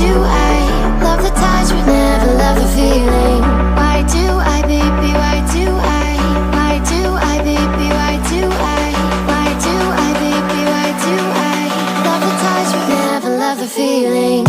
do I love the touch but never love the feeling? Why do I, baby, why do I? Why do I, baby, why do I? Why do I, baby, why do I love the touch but never love the feeling?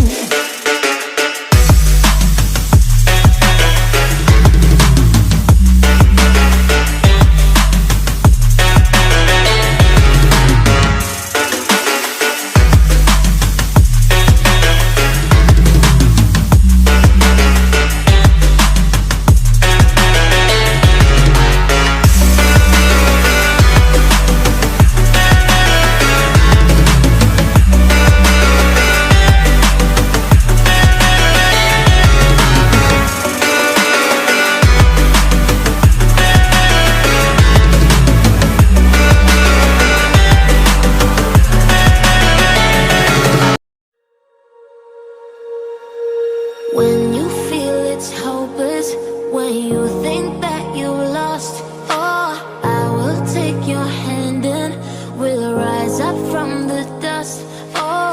When you feel it's hopeless, when you think that you lost, oh, I will take your hand and we'll rise up from the dust. Oh,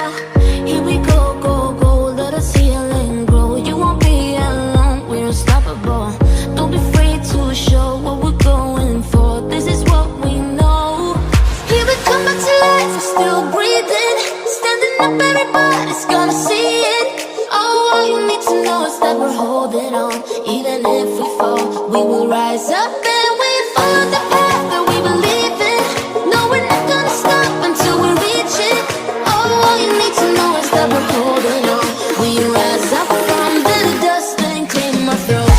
here we go, go, go, let us heal and grow. You won't be alone, we're unstoppable. Don't be afraid to show what we're going for. This is what we know. Here we come back to life, we're still breathing. Standing up, everybody's gonna see it. All you need to know is that we're holding on. Even if we fall, we will rise up and we follow the path that we believe in. No, we're not gonna stop until we reach it. All you need to know is that we're holding on. We rise up from the dust and clear my throat.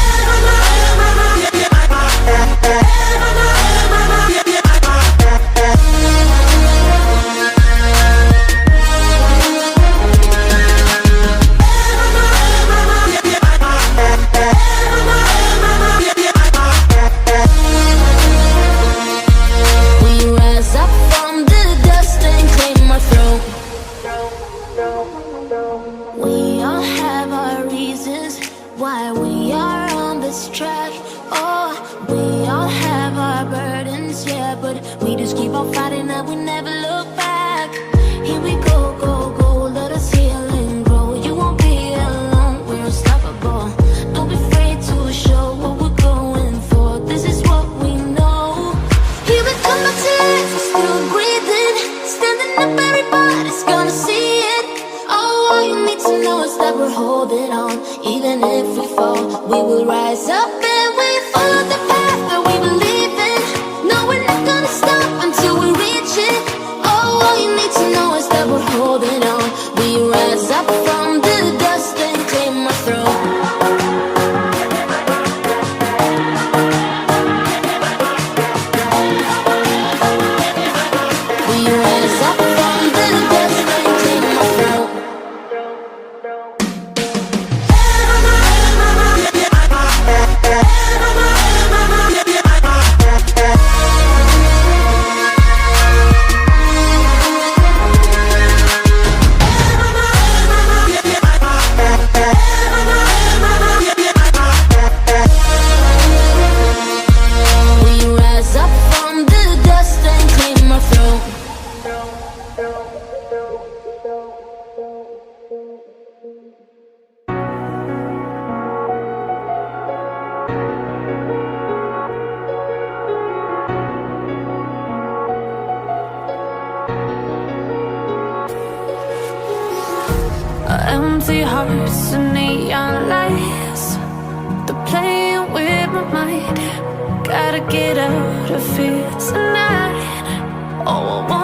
We all have our reasons why we are on this track. Oh, we all have our burdens, yeah, but we just keep on fighting and we never look back. Here we go, go, go, let us heal and grow. You won't be alone, we're unstoppable. Don't be afraid to show what we're going for. This is what we know. Here we come back to life, we're still breathing. Standing up, everybody's gonna see it. All you need to know is that we're holding on. Even if we fall, we will rise up and we follow the path that we believe in. No, we're not gonna stop until we reach it. All you need to know is that we're holding on. We rise up from the dust and clear my throat. We rise up from the dust and clear my throat. Empty hearts and neon lights, they're playing with my mind. Gotta get out of here tonight. Oh, I want